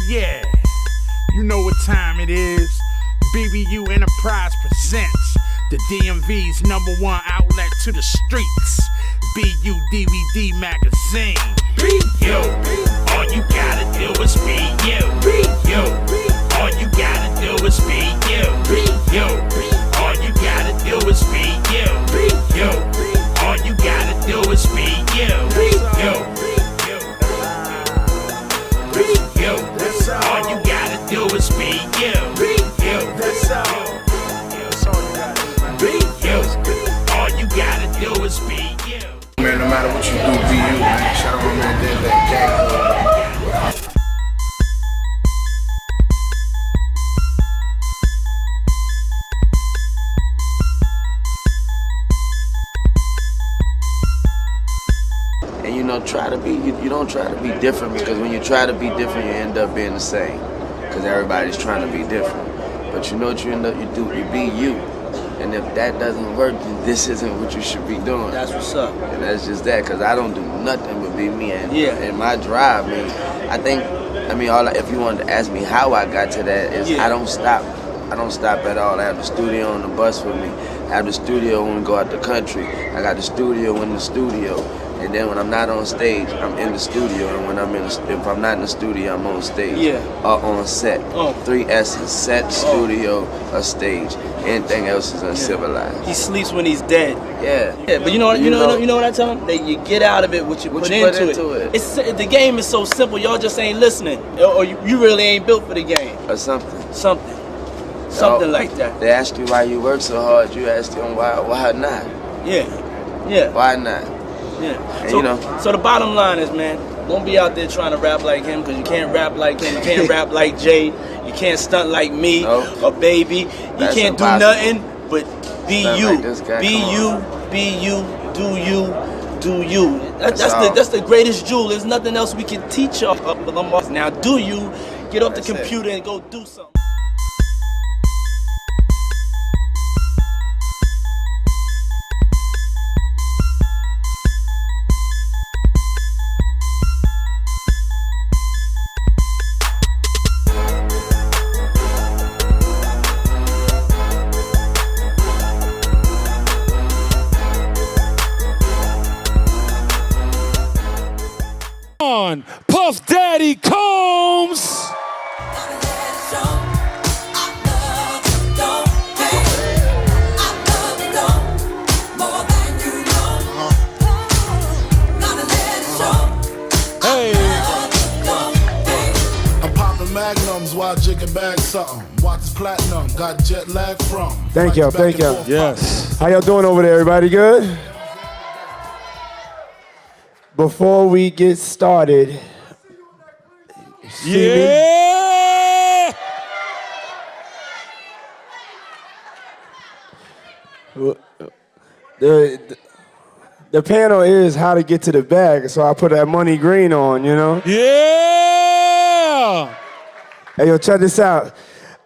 Yeah, you know what time it is. BBU Enterprise presents the DMV's #1 outlet to the streets. BU DVD magazine. BU, all you gotta do is be you. BU, all you gotta do is be you. BU, all you gotta do is be you. BU, all you gotta do is be you. BU, all you gotta do is be you. That's all. All you gotta do is be you. Man, no matter what you do, be you, man. Shout out my man, did that gang. And you know, try to be, you don't try to be different, because when you try to be different, you end up being the same. Because everybody's trying to be different. But you know what you end up, you be you. And if that doesn't work, then this isn't what you should be doing. That's what's up. And that's just that, because I don't do nothing but be me. And my drive, man, I think, if you wanted to ask me how I got to that, is I don't stop. I don't stop at all. I have the studio on the bus with me. I have the studio when we go out the country. I got the studio in the studio. And then when I'm not on stage, I'm in the studio. And when if I'm not in the studio, I'm on stage. Or on set. 3 S's: set, studio, or stage. Anything else is uncivilized. He sleeps when he's dead. Yeah, but you know what I tell him? That you get out of it what you put into it. The game is so simple. Y'all just ain't listening, or you really ain't built for the game. Or something Like that. They ask you why you work so hard. You ask them why not. Yeah. Why not? Yeah. And so the bottom line is, man, don't be out there trying to rap like him, because you can't rap like him. You can't rap like Jay. You can't stunt like me or Baby. You can't do nothing but be you. Be you. Do you. That's the greatest jewel. There's nothing else we can teach y'all. Now do you. Get off the computer and go do something. Puff Daddy Combs. Hey. I'm popping magnums while jigging back something. Watch platinum, got jet lag from. Thank y'all. Yes. How y'all doing over there? Everybody good? Before we get started, the panel is how to get to the bag, so I put that money green on, you know? Yeah! Hey, yo, check this out.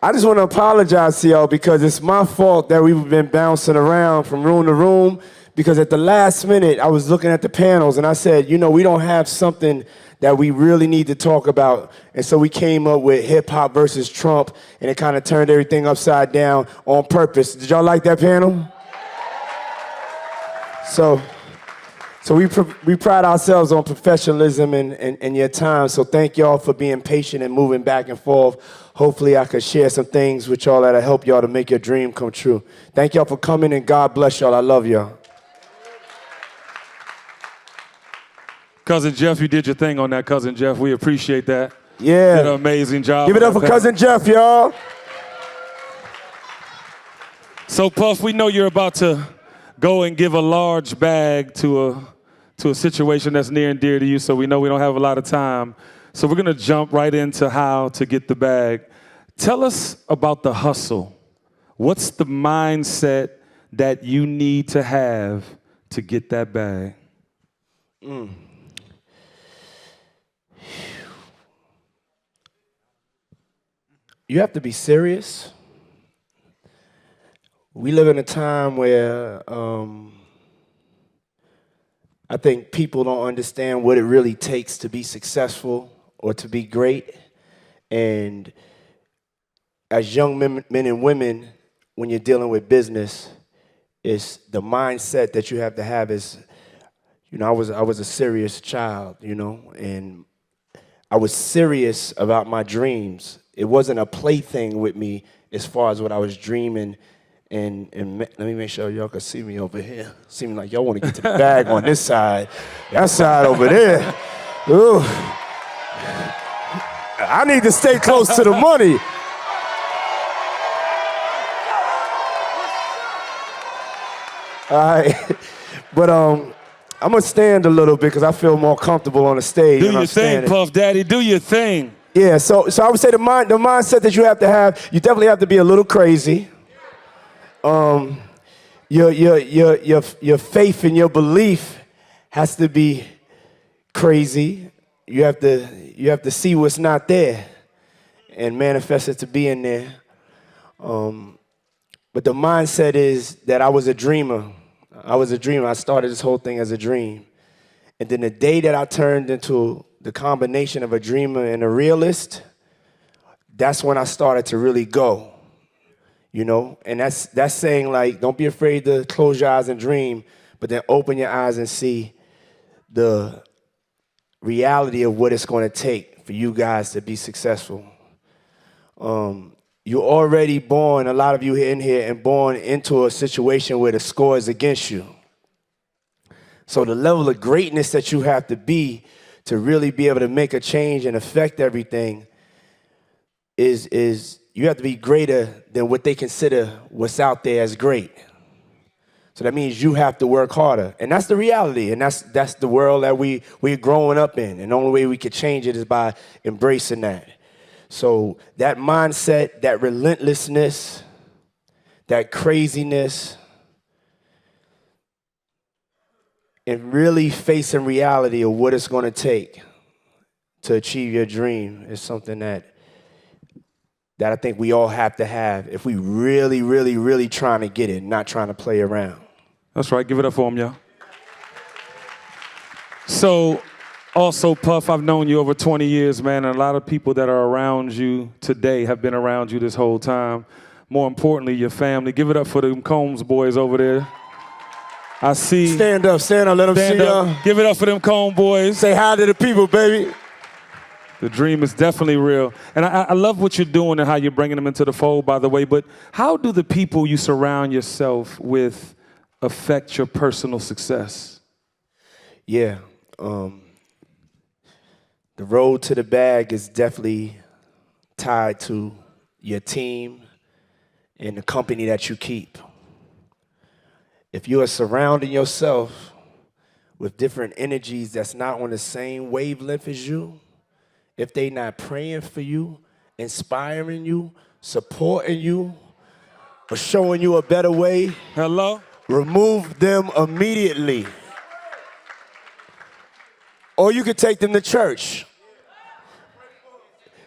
I just want to apologize to y'all, because it's my fault that we've been bouncing around from room to room. Because at the last minute, I was looking at the panels and I said, we don't have something that we really need to talk about. And so we came up with hip hop versus Trump, and it kind of turned everything upside down on purpose. Did y'all like that panel? So we pride ourselves on professionalism and your time. So thank y'all for being patient and moving back and forth. Hopefully I could share some things with y'all that'll help y'all to make your dream come true. Thank y'all for coming, and God bless y'all. I love y'all. Cousin Jeff, you did your thing on that, Cousin Jeff. We appreciate that. Yeah. You did an amazing job. Give it up for Cousin Jeff, y'all. So, Puff, we know you're about to go and give a large bag to a situation that's near and dear to you, so we know we don't have a lot of time. So we're going to jump right into how to get the bag. Tell us about the hustle. What's the mindset that you need to have to get that bag? You have to be serious. We live in a time where I think people don't understand what it really takes to be successful or to be great. And as young men and women, when you're dealing with business, it's the mindset that you have to have is, you know, I was a serious child, you know, and I was serious about my dreams. It wasn't a plaything with me as far as what I was dreaming. And let me make sure y'all can see me over here. Seeming like y'all want to get to the bag on this side. That side over there. Ooh. I need to stay close to the money. All right. But I'm going to stand a little bit because I feel more comfortable on the stage. Do your thing, Puff Daddy. Do your thing. Yeah, so I would say the mindset that you have to have, you definitely have to be a little crazy. Your faith and your belief has to be crazy. You have to see what's not there and manifest it to be in there. But the mindset is that I was a dreamer. I started this whole thing as a dream. And then the day that I turned into the combination of a dreamer and a realist, that's when I started to really go. You know, and that's saying, like, don't be afraid to close your eyes and dream, but then open your eyes and see the reality of what it's going to take for you guys to be successful. You're already born, a lot of you in here, and born into a situation where the score is against you. So the level of greatness that you have to be to really be able to make a change and affect everything is you have to be greater than what they consider what's out there as great. So that means you have to work harder. And that's the reality. And that's the world that we're growing up in. And the only way we can change it is by embracing that. So that mindset, that relentlessness, that craziness, and really facing reality of what it's going to take to achieve your dream is something that I think we all have to have if we really, really, really trying to get it, not trying to play around. That's right. Give it up for him, y'all. So, also, Puff, I've known you over 20 years, man, and a lot of people that are around you today have been around you this whole time. More importantly, your family. Give it up for them Combs boys over there. I see. Stand up, let them see y'all. Give it up for them Combs boys. Say hi to the people, baby. The dream is definitely real. And I love what you're doing and how you're bringing them into the fold, by the way. But how do the people you surround yourself with affect your personal success? Yeah. The road to the bag is definitely tied to your team and the company that you keep. If you are surrounding yourself with different energies that's not on the same wavelength as you, if they not praying for you, inspiring you, supporting you, or showing you a better way, hello, remove them immediately. Or you could take them to church.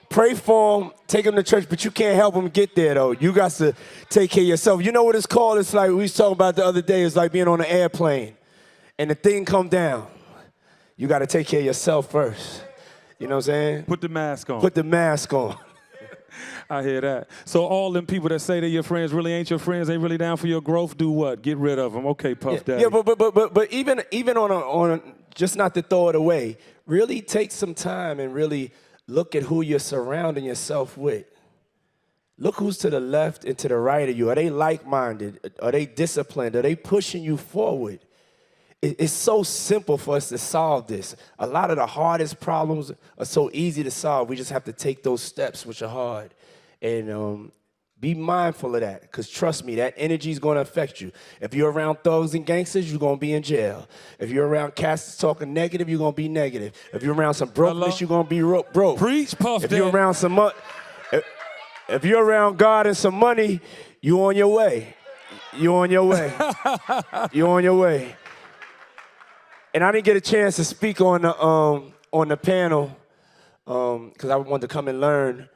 Pray for them, take them to church, but you can't help them get there, though. You got to take care of yourself. You know what it's called? It's like we was talking about the other day. It's like being on an airplane, and the thing come down. You got to take care of yourself first. You know what I'm saying? Put the mask on. Put the mask on. I hear that. So all them people that say that your friends really ain't your friends, ain't really down for your growth, do what? Get rid of them. Okay, Puff Daddy. Yeah, but even on just not to throw it away, really take some time and really look at who you're surrounding yourself with. Look who's to the left and to the right of you. Are they like-minded? Are they disciplined? Are they pushing you forward? It's so simple for us to solve this. A lot of the hardest problems are so easy to solve. We just have to take those steps, which are hard. And be mindful of that, because trust me, that energy is going to affect you. If you're around thugs and gangsters, you're going to be in jail. If you're around cats talking negative, you're going to be negative. If you're around some brokenness, you're going to be broke. Preach, Puff Daddy. If you're around if you're around God and some money, you on your way. You on your way. You on your way. And I didn't get a chance to speak on the panel because I wanted to come and learn.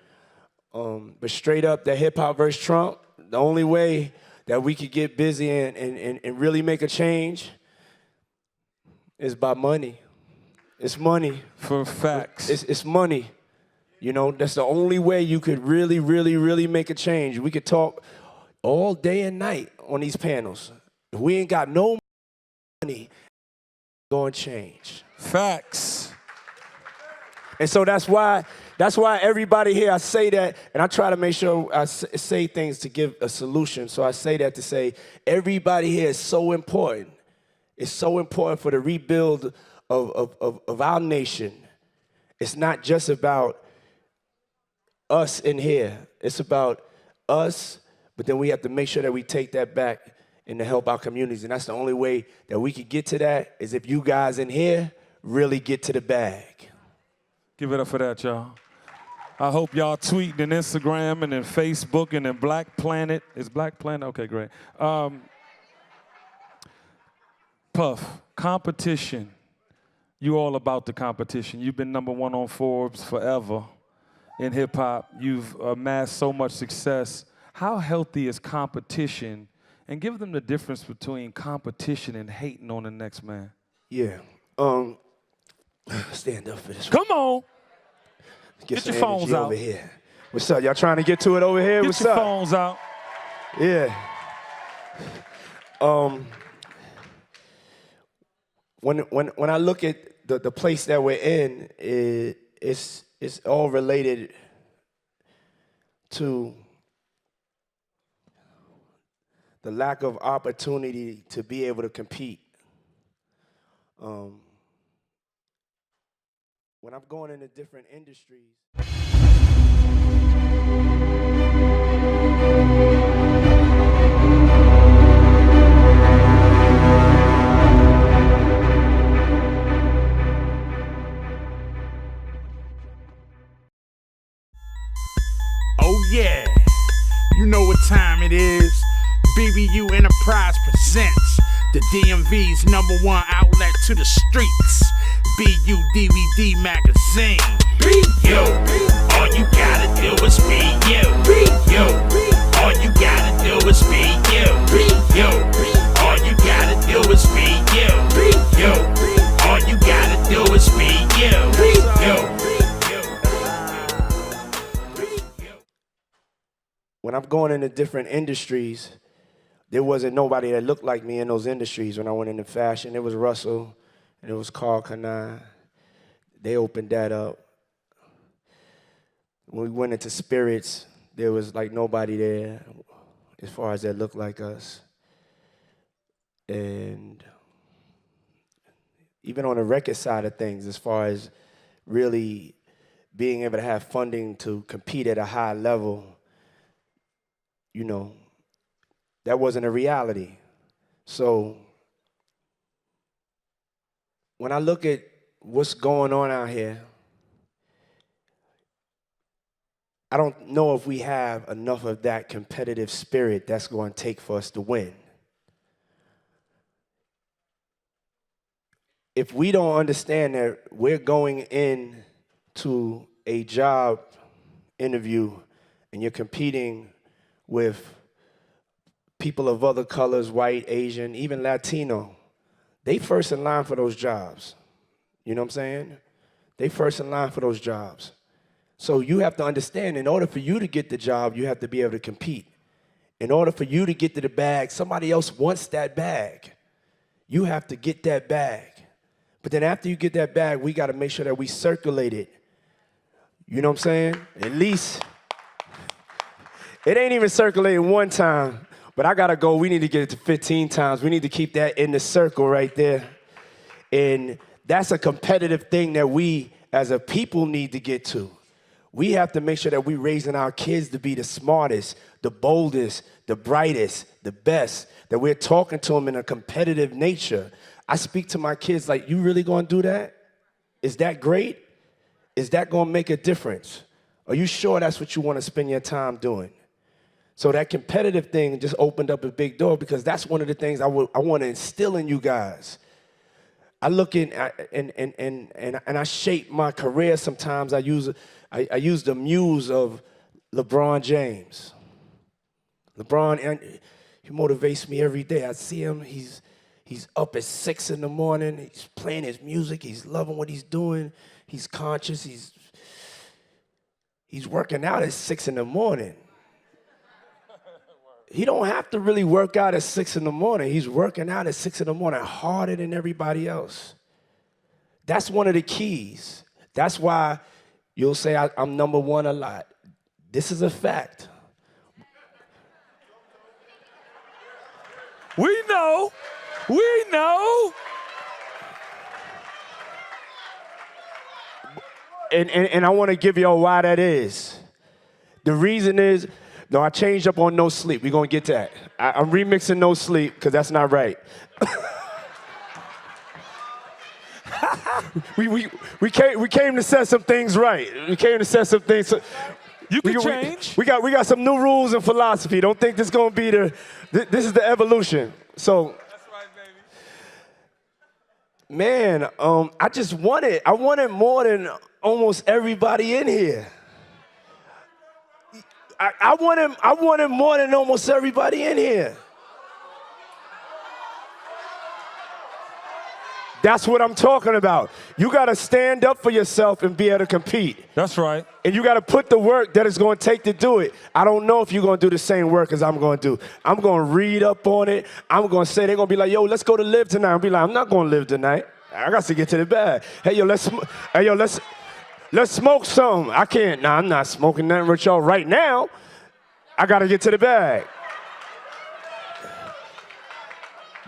But straight up, that hip-hop versus Trump, the only way that we could get busy and really make a change is by money. It's money. For facts. It's money. You know, that's the only way you could really, really, really make a change. We could talk all day and night on these panels. If we ain't got no money, going to change. Facts. And so that's why everybody here, I say that, and I try to make sure I say things to give a solution. So I say that to say everybody here is so important. It's so important for the rebuild of our nation. It's not just about us in here. It's about us, but then we have to make sure that we take that back and to help our communities. And that's the only way that we could get to that is if you guys in here really get to the bag. Give it up for that, y'all. I hope y'all tweeting and Instagram and then Facebook and then Black Planet. Is Black Planet? Okay, great. Puff, competition. You all about the competition. You've been #1 on Forbes forever in hip hop. You've amassed so much success. How healthy is competition? And give them the difference between competition and hating on the next man. Yeah. Stand up for this. Come on. Get your phones out. Over here. What's up? Y'all trying to get to it over here? What's up? Get your up? phones out. Yeah. When I look at the place that we're in, it's all related to the lack of opportunity to be able to compete. When I'm going into different industries. Oh yeah, you know what time it is. BBU Enterprise presents the DMV's #1 outlet to the streets. BU DVD magazine. BU, all you gotta do is be you. BU, all you gotta do is be you. BU, all you gotta do is be you. BU, all you gotta do is be you. When I'm going into different industries, there wasn't nobody that looked like me in those industries. When I went into fashion, it was Russell, and it was Carl Kanai. They opened that up. When we went into spirits, there was like nobody there as far as that looked like us. And even on the record side of things, as far as really being able to have funding to compete at a high level, you know, that wasn't a reality. So when I look at what's going on out here, I don't know if we have enough of that competitive spirit that's going to take for us to win. If we don't understand that we're going into a job interview and you're competing with people of other colors, white, Asian, even Latino, they first in line for those jobs. You know what I'm saying? They first in line for those jobs. So you have to understand, in order for you to get the job, you have to be able to compete. In order for you to get to the bag, somebody else wants that bag. You have to get that bag. But then after you get that bag, we got to make sure that we circulate it. You know what I'm saying? At least, it ain't even circulated one time, but I got to go. We need to get it to 15 times. We need to keep that in the circle right there. And that's a competitive thing that we as a people need to get to. We have to make sure that we're raising our kids to be the smartest, the boldest, the brightest, the best, that we're talking to them in a competitive nature. I speak to my kids like, you really gonna do that? Is that great? Is that gonna make a difference? Are you sure that's what you wanna spend your time doing? So that competitive thing just opened up a big door, because that's one of the things I wanna instill in you guys. I look in and I shape my career sometimes. I use the muse of LeBron James. LeBron, he motivates me every day. I see him, he's up at 6 in the morning, he's playing his music, he's loving what he's doing, he's conscious, He's working out at 6 in the morning. He don't have to really work out at 6 in the morning. He's working out at 6 in the morning harder than everybody else. That's one of the keys. That's why you'll say I'm number one a lot. This is a fact. We know. We know. And I want to give y'all why that is. The reason is, no, I changed up on no sleep. We're going to get to that. I'm remixing no sleep because that's not right. we came to set some things right. We came to set some things. You can change. We got some new rules and philosophy. Don't think this is going to be this is the evolution. So. That's right, baby. Man, I wanted more than almost everybody in here. I wanted more than almost everybody in here. That's what I'm talking about. You got to stand up for yourself and be able to compete. That's right. And you got to put the work that it's going to take to do it. I don't know if you're going to do the same work as I'm going to do. I'm going to read up on it. I'm going to say, they're going to be like, yo, let's go to live tonight. I'll be like, I'm not going to live tonight. I got to get to the bed. Hey, yo, let's smoke some. I can't. Nah, I'm not smoking nothing with y'all right now. I got to get to the bag.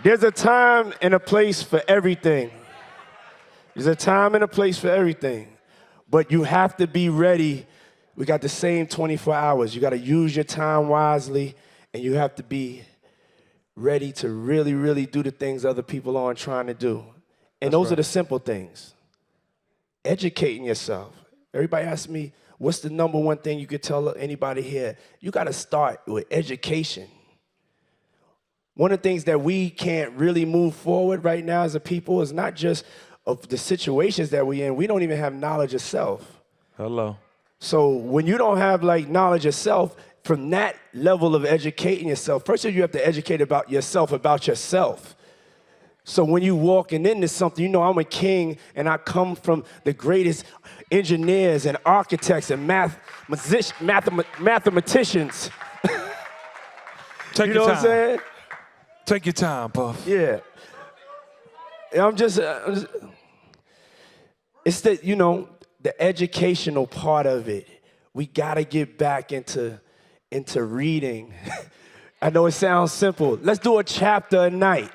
There's a time and a place for everything. There's a time and a place for everything. But you have to be ready. We got the same 24 hours. You got to use your time wisely, and you have to be ready to really, really do the things other people aren't trying to do. And those are the simple things. Educating yourself. Everybody asks me, what's the number one thing you could tell anybody here? You got to start with education. One of the things that we can't really move forward right now as a people is not just of the situations that we're in. We don't even have knowledge of self. Hello. So when you don't have like knowledge of self, from that level of educating yourself, first of all, you have to educate about yourself, about yourself. So when you walking into something, you know I'm a king and I come from the greatest engineers and architects and mathematicians. Take you your know time. What I'm saying? Take your time, Puff. Yeah. And I'm just it's the, you know, the educational part of it. We got to get back into reading. I know it sounds simple. Let's do a chapter a night.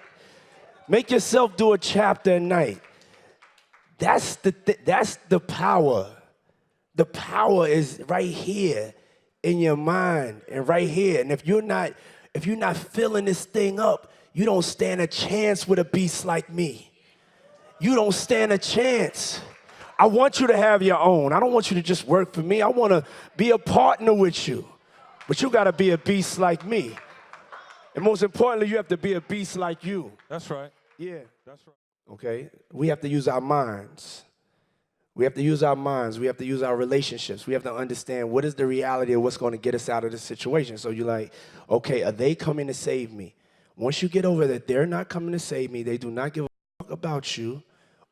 Make yourself do a chapter a night. That's the power. The power is right here in your mind and right here. And if you're not filling this thing up, you don't stand a chance with a beast like me. You don't stand a chance. I want you to have your own. I don't want you to just work for me. I want to be a partner with you. But you got to be a beast like me. And most importantly, you have to be a beast like you. That's right. Yeah. That's right. Okay? We have to use our minds. We have to use our minds. We have to use our relationships. We have to understand what is the reality of what's going to get us out of this situation. So you're like, okay, are they coming to save me? Once you get over that they're not coming to save me, they do not give a fuck about you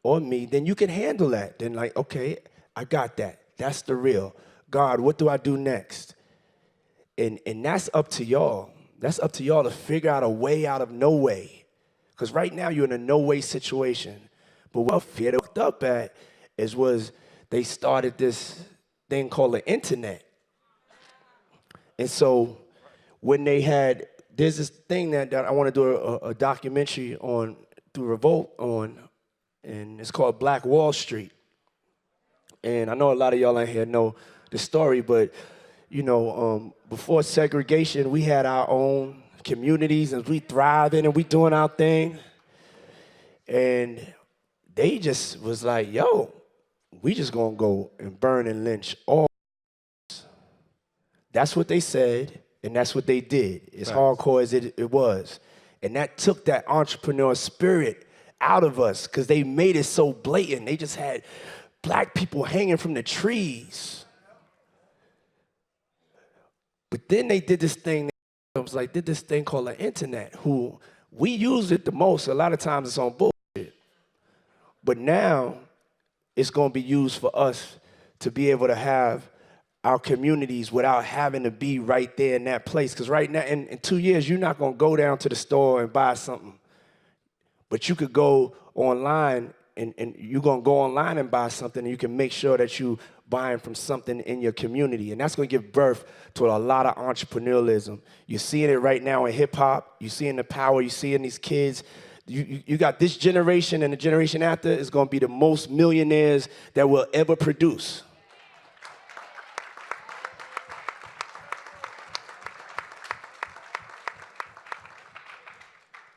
or me, then you can handle that. Then like, okay, I got that. That's the real. God, what do I do next? And that's up to y'all. That's up to y'all to figure out a way out of no way. Because right now you're in a no way situation. But what fear they fucked up at was they started this thing called the internet. And so when there's this thing that I want to do a documentary on through Revolt on, and it's called Black Wall Street. And I know a lot of y'all in here know the story, but you know, before segregation, we had our own communities and we thriving and we doing our thing. And they just was like, yo, we just gonna go and burn and lynch all. That's what they said, and that's what they did, as hardcore as it was. And that took that entrepreneur spirit out of us because they made it so blatant. They just had black people hanging from the trees. But then they did this thing, did this thing called the internet, who we use it the most. A lot of times it's on bullshit. But now it's going to be used for us to be able to have our communities without having to be right there in that place. Because right now, in 2 years, you're not going to go down to the store and buy something. But you could go online, and you're going to go online and buy something, and you can make sure that you buying from something in your community. And that's going to give birth to a lot of entrepreneurialism. You're seeing it right now in hip-hop. You're seeing the power. You're seeing these kids. You got this generation, and the generation after is going to be the most millionaires that will ever produce.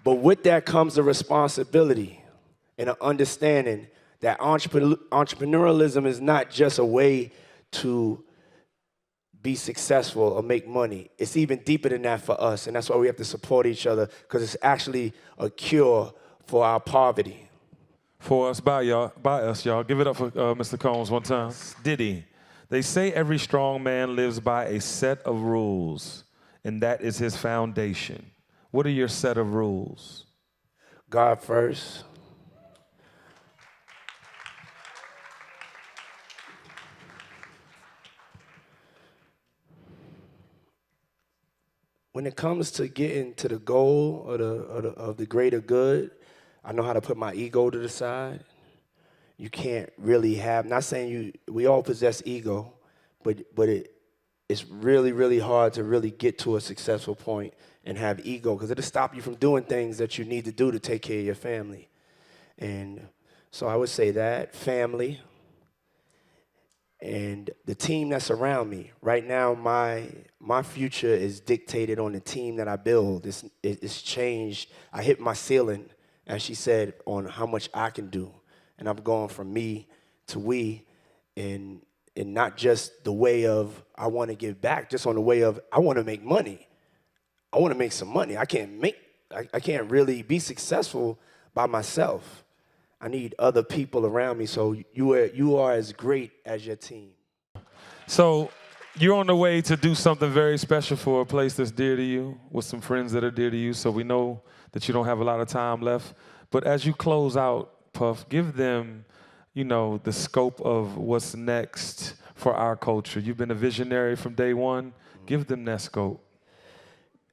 But with that comes a responsibility and an understanding that entrepreneurialism is not just a way to be successful or make money. It's even deeper than that for us, and that's why we have to support each other, because it's actually a cure for our poverty. For us, by us, y'all. Give it up for Mr. Combs one time. Diddy, they say every strong man lives by a set of rules, and that is his foundation. What are your set of rules? God first. When it comes to getting to the goal of the greater good, I know how to put my ego to the side. You can't really have, not saying we all possess ego, but it's really, really hard to really get to a successful point and have ego, because it'll stop you from doing things that you need to do to take care of your family. And so I would say that, family, and the team that's around me. Right now, my future is dictated on the team that I build. It's changed. I hit my ceiling, as she said, on how much I can do. And I'm going from me to we, and not just the way of I want to give back, just on the way of I want to make money. I want to make some money. I can't really be successful by myself. I need other people around me, so you are as great as your team. So you're on the way to do something very special for a place that's dear to you, with some friends that are dear to you, so we know that you don't have a lot of time left. But as you close out, Puff, give them, the scope of what's next for our culture. You've been a visionary from day one. Give them that scope.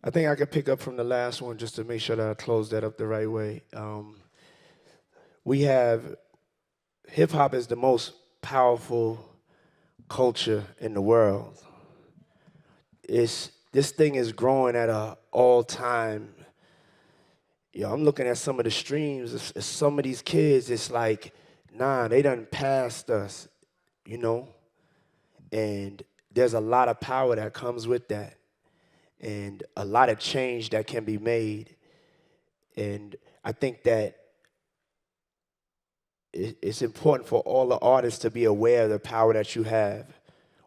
I think I could pick up from the last one just to make sure that I close that up the right way. We have, hip-hop is the most powerful culture in the world. This thing is growing at an all-time. I'm looking at some of the streams. Some of these kids, it's like, nah, they done passed us, And there's a lot of power that comes with that, and a lot of change that can be made. And I think that it's important for all the artists to be aware of the power that you have.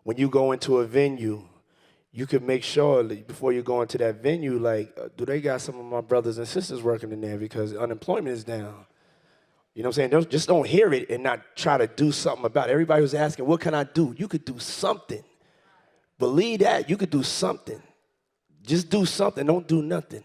When you go into a venue, you can make sure before you go into that venue, do they got some of my brothers and sisters working in there, because unemployment is down. You know what I'm saying? Just don't hear it and not try to do something about it. Everybody was asking, what can I do? You could do something. Believe that, you could do something. Just do something, don't do nothing.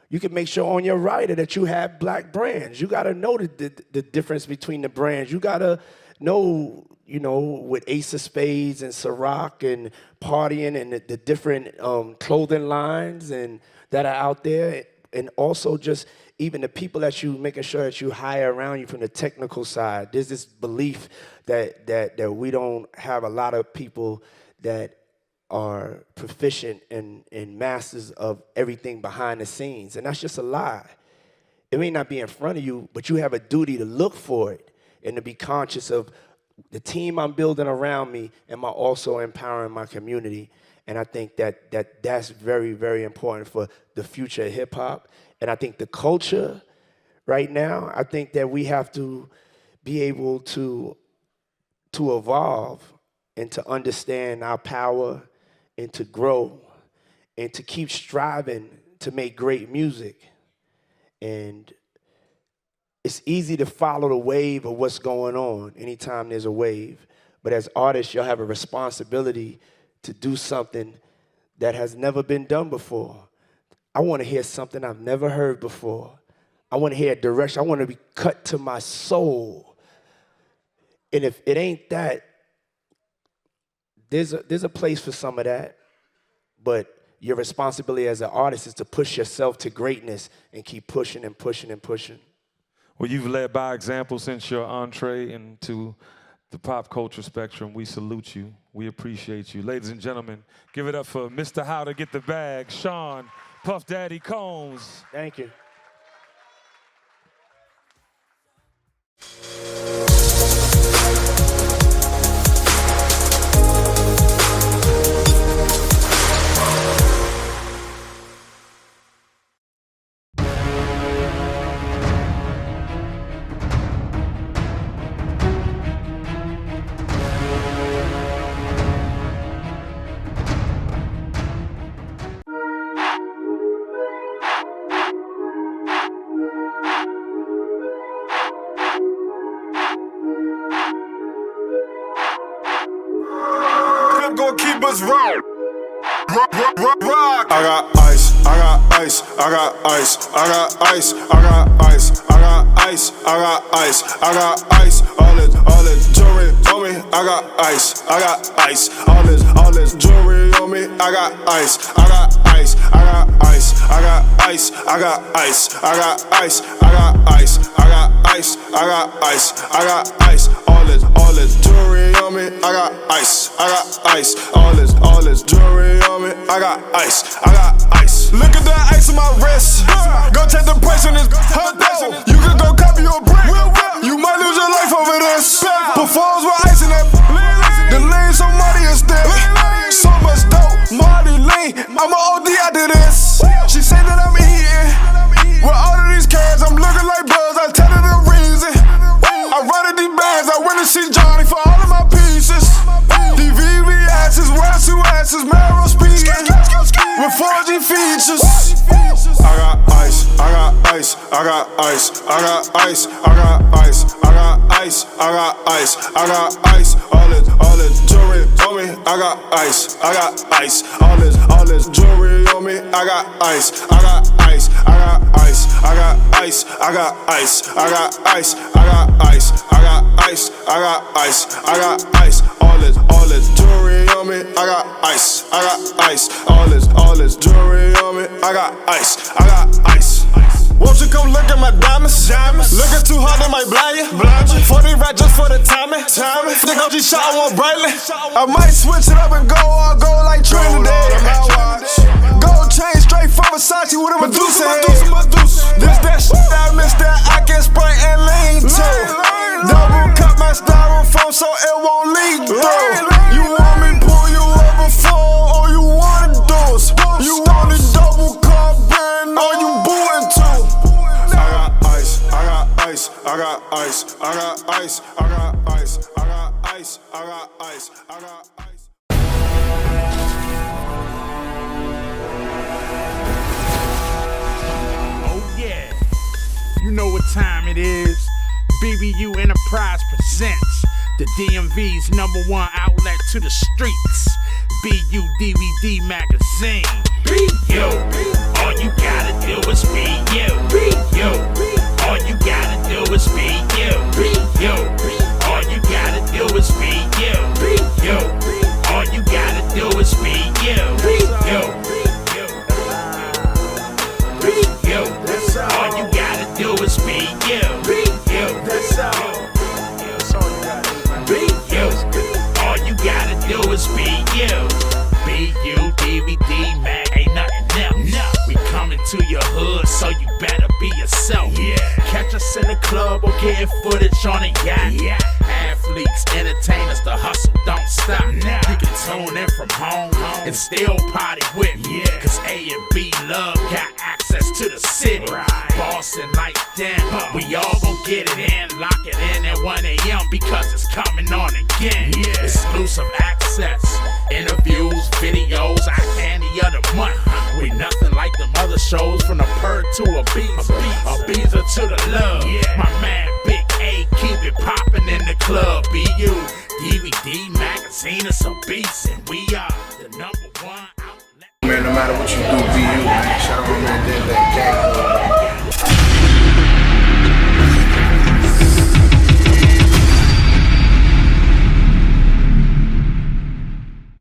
You can make sure on your rider that you have black brands. You got to know the difference between the brands. You got to know, with Ace of Spades and Ciroc and Partying and the different clothing lines and that are out there. And also just even the people that you making sure that you hire around you from the technical side. There's this belief that we don't have a lot of people that are proficient and masters of everything behind the scenes. And that's just a lie. It may not be in front of you, but you have a duty to look for it and to be conscious of the team I'm building around me. Am I also empowering my community? And I think that's very, very important for the future of hip-hop. And I think the culture right now, I think that we have to be able to evolve and to understand our power and to grow and to keep striving to make great music. And it's easy to follow the wave of what's going on anytime there's a wave. But as artists, you'll have a responsibility to do something that has never been done before. I want to hear something I've never heard before. I want to hear a direction. I want to be cut to my soul. And if it ain't that, there's a place for some of that, but your responsibility as an artist is to push yourself to greatness and keep pushing and pushing and pushing. Well, you've led by example since your entree into the pop culture spectrum. We salute you. We appreciate you. Ladies and gentlemen, give it up for Mr. How to Get the Bag, Sean Puff Daddy Combs. Thank you. Gonna keep us rock. I got ice, I got ice, I got ice, I got ice, I got ice, I got ice, I got ice, I got ice. All this jewelry on me, I got ice, I got ice. All this jewelry on me, I got ice, I got ice, I got ice, I got ice, I got ice, I got ice, I got ice, I got ice, I got ice, I got ice. All this jewelry on me, I got ice, I got ice. All this jewelry on me, I got ice, I got ice. Look at the ice on my wrist. Go take the price on this. You can go copy your brick. You might lose your life over this. Performs with ice in that. The lane so muddy and stiff. So much dope, Marty lean. I'm an OD after this. She say that I'm eating. With all of these cans, I'm looking like Buzz. I tell her the reason. I run at these bands. I went to see Johnny for all of my pieces. DVB asses, West two asses, Marrow speed. With 4G features. I got ice, I got ice, I got ice, I got ice, I got ice, I got ice, I got ice, I got ice. All this jewelry on me, I got ice, I got ice. All this jewelry on me, I got ice, I got ice, I got ice, I got ice, I got ice, I got ice, I got ice, I got ice, I got ice, I got ice. All this jewelry on me, I got ice, I got ice. All this jewelry on me, I got ice, I got ice. Won't you come look at my diamonds? Looking too hard, they might blind you. 40 racks just for the timing. Think OG shot, I want brightly. I might switch it up and go all gold like Trinidad. Gold chain straight from Versace with a Medusa head. This that shit I missed that I can Sprite and lean to. Double cut my styrofoam so it won't leak through. You want me pull you over for all you wanna do is you want a double cup brand, all you booing to. I got ice, I got ice, I got ice, I got ice, I got ice, I got ice, I got ice, I got ice. Oh yeah, you know what time it is. BBU Enterprise presents the DMV's #1 outlet to the streets. BU DVD magazine. BU, all you gotta do is be you. BU, all you gotta do is be you. BU, all you gotta do is be you. BU, all you gotta do is be you. BU, all you gotta do is be you. That's all. All you gotta do is be you. BU DVD mag ain't nothing else. No. We coming to your hood, so you better be yourself. Yeah. Catch us in the club or getting footage on a yacht. Yeah. Athletes, entertainers, the hustle don't stop. Nah. You can tune in from home and still party with me. Yeah. Cause A and B Love got access to the city. Right. Boston like them, we all gon' get it in. Lock it in at 1 a.m. because it's coming on again. Yeah. Exclusive access, interviews, videos, eye candy of the month. We nothing like them other shows from the Perk to Ibiza. Ibiza to the love. Yeah. My man Big A keep it poppin' in the club. BU DVD magazine is a